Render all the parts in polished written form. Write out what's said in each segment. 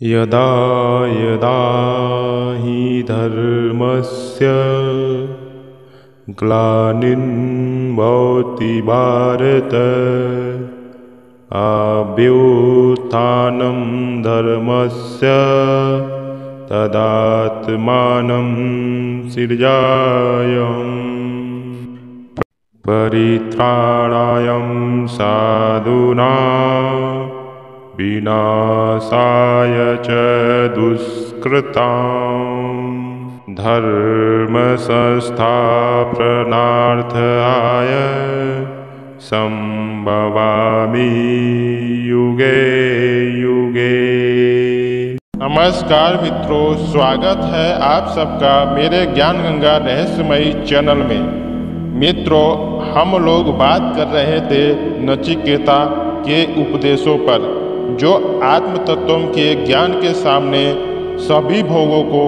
यदा यदा हि धर्मस्य ग्लानिर्भवति भारत अभ्युत्थानं धर्मस्य तदात्मानं सृजाम्यहम् परित्राणाय साधूनां विनाशाय च दुष्कृतां धर्म संस्थापनार्थाय संभवामि युगे युगे। नमस्कार मित्रों, स्वागत है आप सबका मेरे ज्ञान गंगा रहस्यमयी चैनल में। मित्रों, हम लोग बात कर रहे थे नचिकेता के उपदेशों पर, जो आत्म तत्व के ज्ञान के सामने सभी भोगों को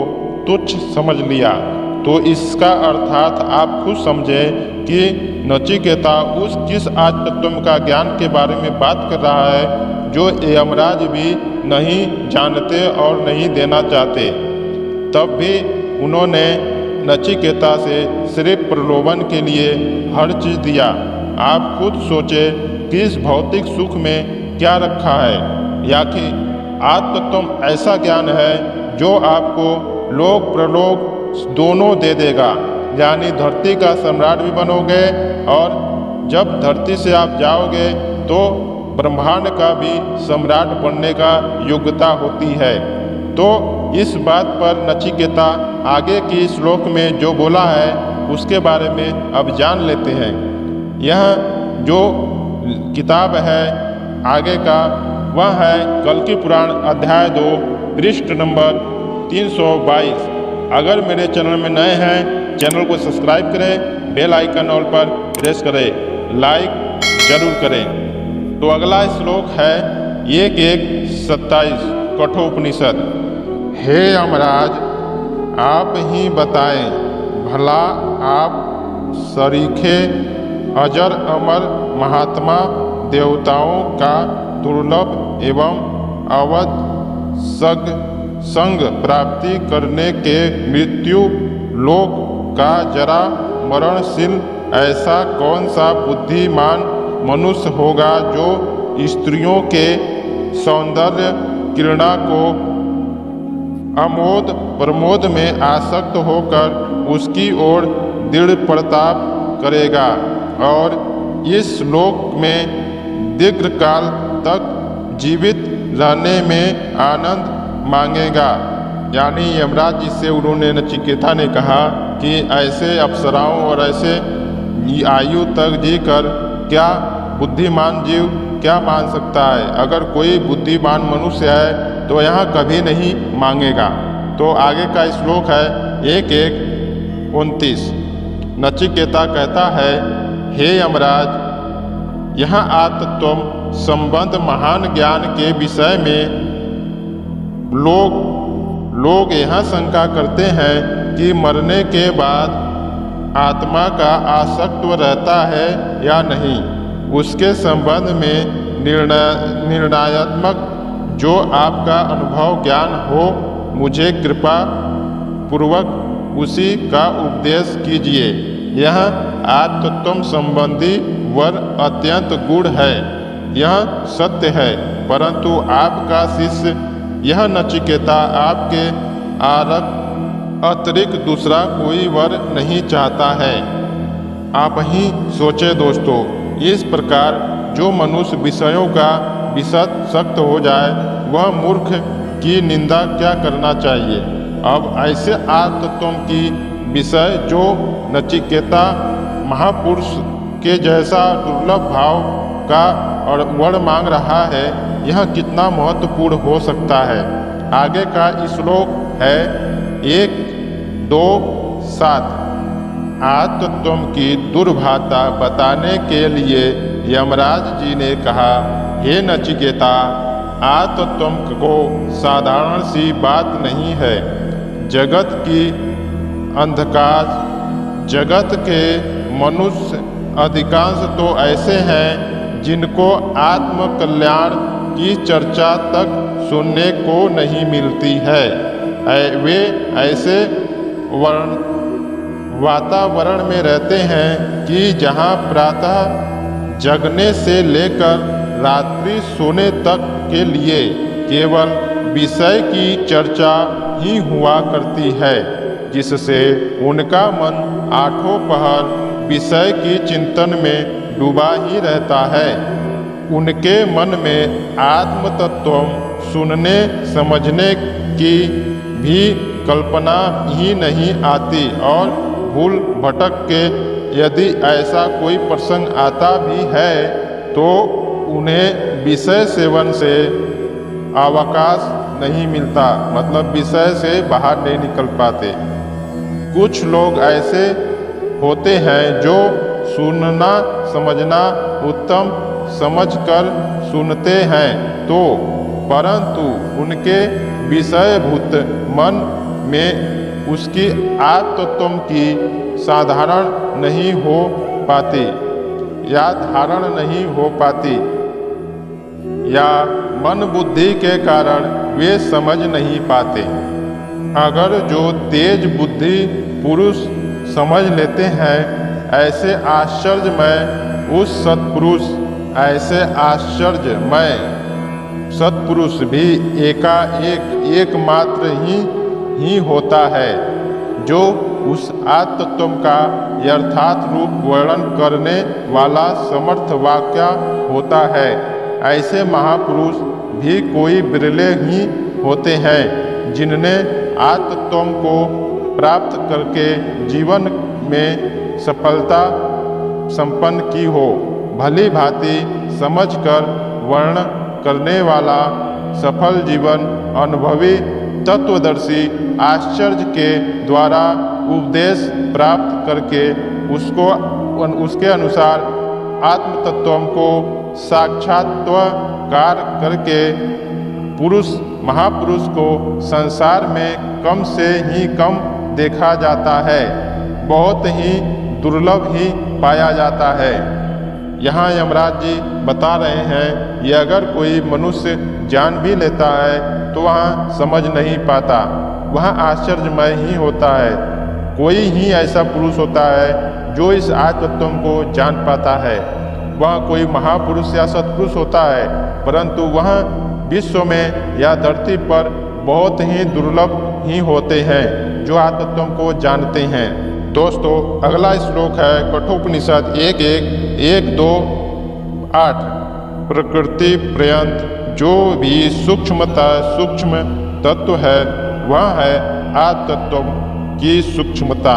तुच्छ समझ लिया। तो इसका अर्थात आप खुद समझें कि नचिकेता उस किस आत्म तत्व का ज्ञान के बारे में बात कर रहा है जो यमराज भी नहीं जानते और नहीं देना चाहते। तब भी उन्होंने नचिकेता से सिर्फ प्रलोभन के लिए हर चीज़ दिया। आप खुद सोचें कि इस भौतिक सुख में क्या रखा है, या कि आत्मतत्व ऐसा ज्ञान है जो आपको लोक प्रलोक दोनों दे देगा, यानी धरती का सम्राट भी बनोगे और जब धरती से आप जाओगे तो ब्रह्मांड का भी सम्राट बनने का योग्यता होती है। तो इस बात पर नचिकेता आगे की श्लोक में जो बोला है उसके बारे में अब जान लेते हैं। यह जो किताब है आगे का वह है कल्कि पुराण अध्याय 2 पृष्ठ नंबर 322। अगर मेरे चैनल में नए हैं, चैनल को सब्सक्राइब करें, बेल आइकन ऑल पर प्रेस करें, लाइक जरूर करें। तो अगला श्लोक है 1:27 कठोपनिषद। हे यमराज, आप ही बताएं, भला आप सरीखे अजर अमर महात्मा देवताओं का दुर्लभ एवं अवध संग प्राप्ति करने के मृत्यु लोक का जरा मरणशील ऐसा कौन सा बुद्धिमान मनुष्य होगा जो स्त्रियों के सौंदर्य क्रीड़ा को अमोद प्रमोद में आसक्त होकर उसकी ओर दृढ़ प्रताप करेगा और इस लोक में दीर्घकाल तक जीवित रहने में आनंद मांगेगा। यानी यमराज जी से उन्होंने नचिकेता ने कहा कि ऐसे अप्सराओं और ऐसे आयु तक जीकर क्या बुद्धिमान जीव क्या मान सकता है? अगर कोई बुद्धिमान मनुष्य है तो यहाँ कभी नहीं मांगेगा। तो आगे का श्लोक है 1:29। नचिकेता कहता है, हे यमराज, यहाँ आत्मतत्व संबंध महान ज्ञान के विषय में लोग यह शंका करते हैं कि मरने के बाद आत्मा का आसक्त्व रहता है या नहीं। उसके संबंध में निर्णयात्मक जो आपका अनुभव ज्ञान हो, मुझे कृपा पूर्वक उसी का उपदेश कीजिए। यह आत्मतत्व संबंधी वर अत्यंत गूढ़ है, यह सत्य है, परंतु आपका शिष्य यह नचिकेता आपके अतिरिक्त दूसरा कोई वर नहीं चाहता है। आप ही सोचे दोस्तों, इस प्रकार जो मनुष्य विषयों का विषाक्त हो जाए वह मूर्ख की निंदा क्या करना चाहिए। अब ऐसे आत्मतत्व की विषय जो नचिकेता महापुरुष के जैसा दुर्लभ भाव का और वर मांग रहा है, यह कितना महत्वपूर्ण हो सकता है। आगे का श्लोक है 1:2-7। आत्मतत्व की दुर्भाषा बताने के लिए यमराज जी ने कहा, हे नचिकेता, आत्मतत्व को साधारण सी बात नहीं है। जगत की अंधकार जगत के मनुष्य अधिकांश तो ऐसे हैं जिनको आत्म कल्याण की चर्चा तक सुनने को नहीं मिलती है। वे ऐसे वातावरण में रहते हैं कि जहाँ प्रातः जगने से लेकर रात्रि सोने तक के लिए केवल विषय की चर्चा ही हुआ करती है, जिससे उनका मन आठों पहर विषय की चिंतन में डूबा ही रहता है। उनके मन में आत्म तत्व सुनने समझने की भी कल्पना ही नहीं आती और भूल भटक के यदि ऐसा कोई प्रसंग आता भी है तो उन्हें विषय सेवन से अवकाश नहीं मिलता, मतलब विषय से बाहर नहीं निकल पाते। कुछ लोग ऐसे होते हैं जो सुनना समझना उत्तम समझकर सुनते हैं तो परंतु उनके विषयभूत मन में उसकी आत्मतत्व की साधारण नहीं हो पाती या धारण नहीं हो पाती, या मन बुद्धि के कारण वे समझ नहीं पाते। अगर जो तेज बुद्धि पुरुष समझ लेते हैं ऐसे आश्चर्यमय सत्पुरुष भी एकमात्र ही होता है जो उस आत्मतत्व का यथार्थ रूप वर्णन करने वाला समर्थ वाक्य होता है। ऐसे महापुरुष भी कोई बिरले ही होते हैं जिनने आत्मतत्व को प्राप्त करके जीवन में सफलता संपन्न की हो। भली भांति समझकर वर्ण करने वाला सफल जीवन अनुभवी तत्वदर्शी आश्चर्य के द्वारा उपदेश प्राप्त करके उसके अनुसार आत्मतत्व को साक्षात्कार करके महापुरुष को संसार में कम से ही कम देखा जाता है, बहुत ही दुर्लभ ही पाया जाता है। यहाँ यमराज जी बता रहे हैं कि अगर कोई मनुष्य जान भी लेता है तो वहाँ समझ नहीं पाता, वहाँ आश्चर्यमय ही होता है। कोई ही ऐसा पुरुष होता है जो इस आत्मतत्व को जान पाता है। वह कोई महापुरुष या सत्पुरुष होता है, परंतु वह विश्व में या धरती पर बहुत ही दुर्लभ ही होते हैं जो आत्मतत्व को जानते हैं। दोस्तों, अगला श्लोक है कठोपनिषद 1:1-2-8। प्रकृति पर्यंत जो भी सूक्ष्म तत्व है वह है आत्मतत्व की सूक्ष्मता।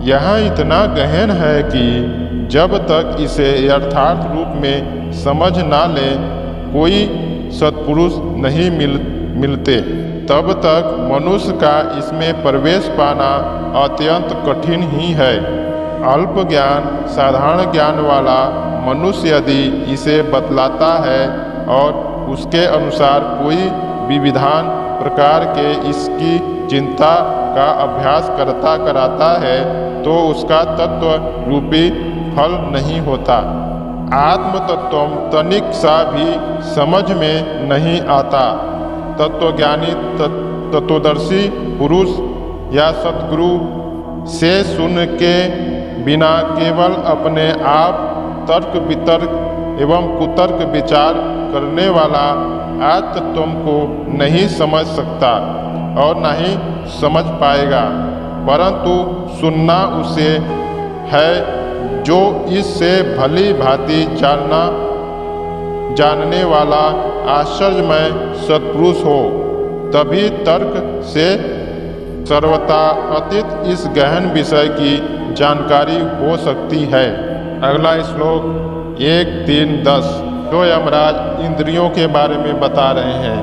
यह इतना गहन है कि जब तक इसे यथार्थ रूप में समझ ना ले कोई सत्पुरुष नहीं मिलते, तब तक मनुष्य का इसमें प्रवेश पाना अत्यंत कठिन ही है। अल्प ज्ञान साधारण ज्ञान वाला मनुष्य यदि इसे बतलाता है और उसके अनुसार कोई विविधान प्रकार के इसकी चिंता का अभ्यास कराता है तो उसका तत्व रूपी फल नहीं होता। आत्म तत्व तनिक सा भी समझ में नहीं आता। तत्वज्ञानी तत्वदर्शी पुरुष या सतगुरु से सुन के बिना केवल अपने आप तर्क वितर्क एवं कुतर्क विचार करने वाला आत्मतत्व को नहीं समझ सकता और न ही समझ पाएगा, परंतु सुनना उसे है जो इससे भली भांति जानने वाला आश्चर्यमय सत्पुरुष हो। तभी तर्क से सर्वथा अतीत इस गहन विषय की जानकारी हो सकती है। अगला श्लोक 1:3-10 जो यमराज इंद्रियों के बारे में बता रहे हैं।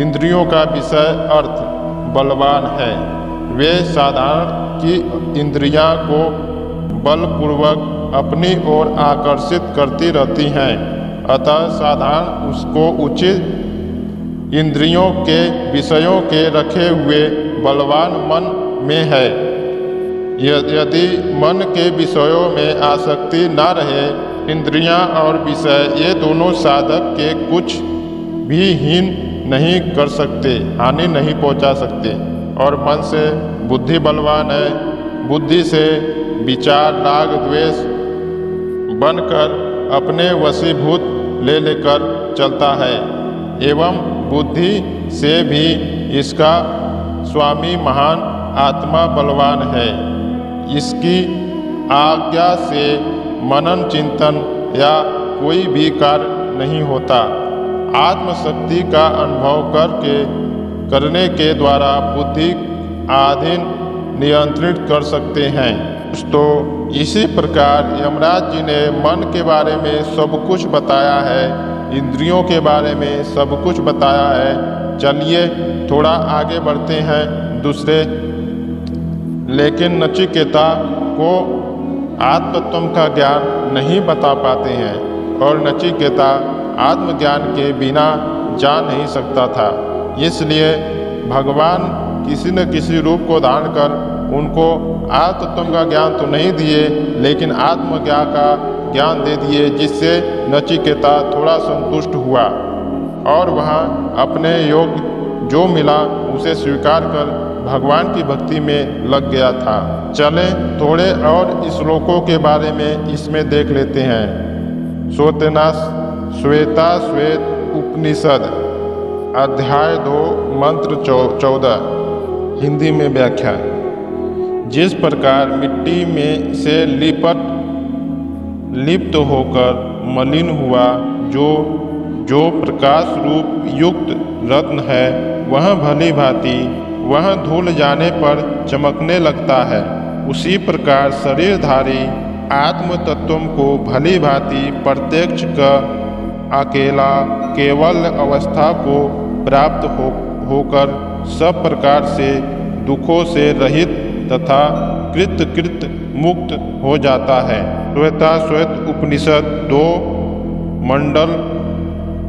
इंद्रियों का विषय अर्थ बलवान है। वे साधारण की इंद्रियां को बलपूर्वक अपनी ओर आकर्षित करती रहती हैं, अतः साधारण उसको उचित इंद्रियों के विषयों के रखे हुए बलवान मन में है। यदि मन के विषयों में आसक्ति न रहे, इंद्रियां और विषय ये दोनों साधक के कुछ भी हीन नहीं कर सकते, हानि नहीं पहुंचा सकते। और मन से बुद्धि बलवान है, बुद्धि से विचार राग द्वेष बनकर अपने वशीभूत ले लेकर चलता है, एवं बुद्धि से भी इसका स्वामी महान आत्मा बलवान है। इसकी आज्ञा से मनन चिंतन या कोई भी कार्य नहीं होता। आत्मशक्ति का अनुभव करने के द्वारा बुद्धि आधीन नियंत्रित कर सकते हैं। तो इसी प्रकार यमराज जी ने मन के बारे में सब कुछ बताया है, इंद्रियों के बारे में सब कुछ बताया है। चलिए थोड़ा आगे बढ़ते हैं दूसरे। लेकिन नचिकेता को आत्मतत्व का ज्ञान नहीं बता पाते हैं और नचिकेता आत्मज्ञान के बिना जा नहीं सकता था। इसलिए भगवान किसी न किसी रूप को धारण कर उनको आत्मतत्व का ज्ञान तो नहीं दिए, लेकिन आत्मज्ञान का ज्ञान दे दिए, जिससे नचिकेता थोड़ा संतुष्ट हुआ और वहाँ अपने योग जो मिला उसे स्वीकार कर भगवान की भक्ति में लग गया था। चलें थोड़े और श्लोकों के बारे में इसमें देख लेते हैं। श्वेता श्वेत उपनिषद अध्याय 2 मंत्र 14 हिंदी में व्याख्या। जिस प्रकार मिट्टी में से लिप्त होकर मलिन हुआ जो प्रकाश रूप युक्त रत्न है, वह भली भांति वह धुल जाने पर चमकने लगता है, उसी प्रकार शरीरधारी आत्म तत्व को भली भांति प्रत्यक्ष कर अकेला केवल अवस्था को प्राप्त होकर सब प्रकार से दुखों से रहित तथा कृत मुक्त हो जाता है। श्वेत उपनिषद 2 मंडल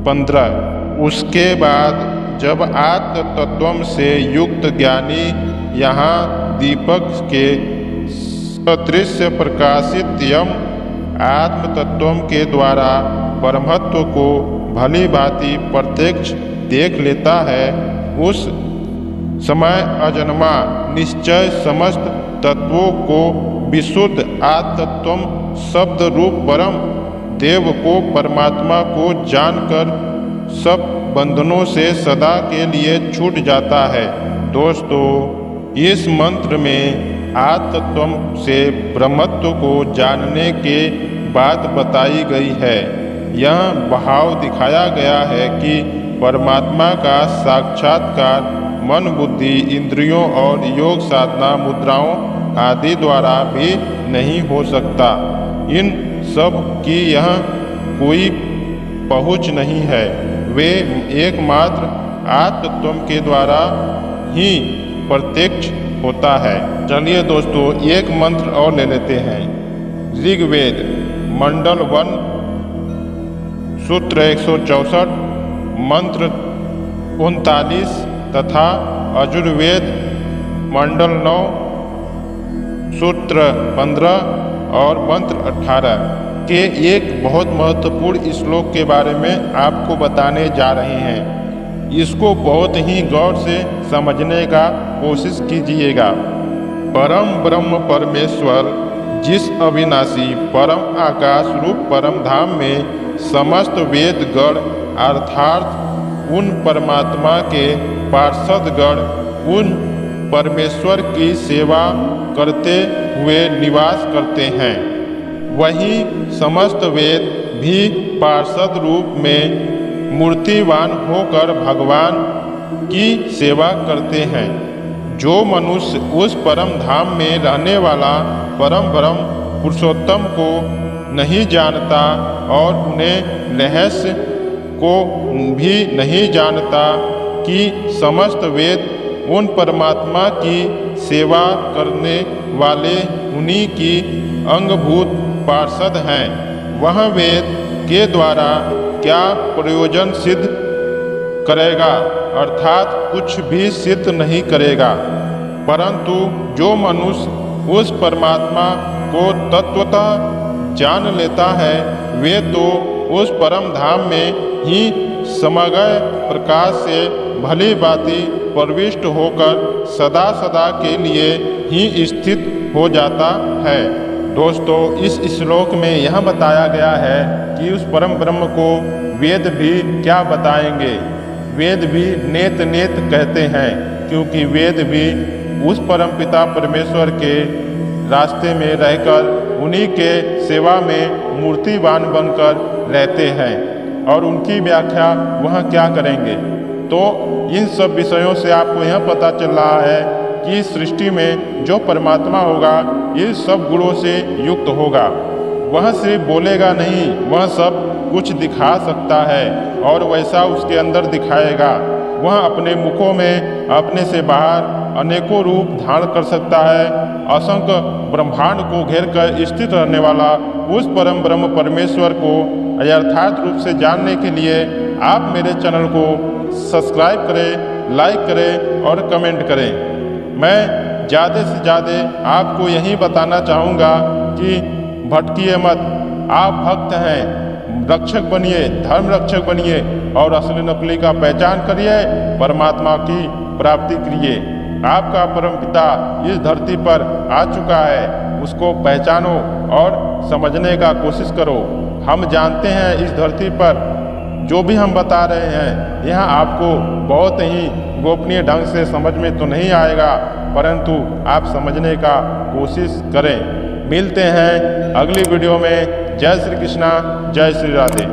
15। उसके बाद जब आत्म तत्व से युक्त ज्ञानी यहाँ दीपक के सदृश प्रकाशित यम आत्म तत्व के द्वारा परमत्व को भली भांति प्रत्यक्ष देख लेता है, उस समय अजन्मा निश्चय समस्त तत्वों को विशुद्ध आत्मतत्व शब्द रूप परम देव को परमात्मा को जानकर सब बंधनों से सदा के लिए छूट जाता है। दोस्तों, इस मंत्र में आत्मतत्व से ब्रह्मत्व को जानने के बात बताई गई है। यह भाव दिखाया गया है कि परमात्मा का साक्षात्कार मन बुद्धि इंद्रियों और योग साधना मुद्राओं आदि द्वारा भी नहीं हो सकता। इन सब की यह कोई पहुँच नहीं है, वे एकमात्र आत्मतत्व के द्वारा ही प्रत्यक्ष होता है। चलिए दोस्तों, एक मंत्र और ले लेते हैं। ऋग्वेद मंडल 1 सूत्र 164 मंत्र 39 तथा यजुर्वेद मंडल 9 सूत्र 15 और मंत्र 18 के एक बहुत महत्वपूर्ण श्लोक के बारे में आपको बताने जा रहे हैं। इसको बहुत ही गौर से समझने का कोशिश कीजिएगा। परम ब्रह्म परमेश्वर जिस अविनाशी परम आकाश रूप परम धाम में समस्त वेद गण अर्थात उन परमात्मा के पार्षद गण उन परमेश्वर की सेवा करते हुए निवास करते हैं, वही समस्त वेद भी पार्षद रूप में मूर्तिवान होकर भगवान की सेवा करते हैं। जो मनुष्य उस परम धाम में रहने वाला परम ब्रह्म पुरुषोत्तम को नहीं जानता और उन्हें रहस्य को भी नहीं जानता कि समस्त वेद उन परमात्मा की सेवा करने वाले उन्हीं की अंगभूत पार्षद हैं, वह वेद के द्वारा क्या प्रयोजन सिद्ध करेगा, अर्थात कुछ भी सिद्ध नहीं करेगा। परंतु जो मनुष्य उस परमात्मा को तत्वतः जान लेता है, वे तो उस परम धाम में ही समग्र प्रकाश से भली भांति प्रविष्ट होकर सदा सदा के लिए ही स्थित हो जाता है। दोस्तों, इस श्लोक में यह बताया गया है कि उस परम ब्रह्म को वेद भी क्या बताएंगे। वेद भी नेत नेत कहते हैं, क्योंकि वेद भी उस परम पिता परमेश्वर के रास्ते में रहकर उन्हीं के सेवा में मूर्तिवान बनकर रहते हैं और उनकी व्याख्या वह क्या करेंगे। तो इन सब विषयों से आपको यह पता चल रहा है कि इस सृष्टि में जो परमात्मा होगा ये सब गुणों से युक्त होगा। वह सिर्फ बोलेगा नहीं, वह सब कुछ दिखा सकता है और वैसा उसके अंदर दिखाएगा। वह अपने मुखों में अपने से बाहर अनेकों रूप धारण कर सकता है। असंख्य ब्रह्मांड को घेर कर स्थित रहने वाला उस परम ब्रह्म परमेश्वर को यथार्थ रूप से जानने के लिए आप मेरे चैनल को सब्सक्राइब करें, लाइक करें और कमेंट करें। मैं ज़्यादा से ज़्यादा आपको यही बताना चाहूँगा कि भटकिए मत। आप भक्त हैं, रक्षक बनिए, धर्म रक्षक बनिए और असली नकली का पहचान करिए, परमात्मा की प्राप्ति करिए। आपका परम पिता इस धरती पर आ चुका है, उसको पहचानो और समझने का कोशिश करो। हम जानते हैं इस धरती पर जो भी हम बता रहे हैं यह आपको बहुत ही गोपनीय ढंग से समझ में तो नहीं आएगा, परंतु आप समझने का कोशिश करें। मिलते हैं अगली वीडियो में। जय श्री कृष्णा, जय श्री राधे।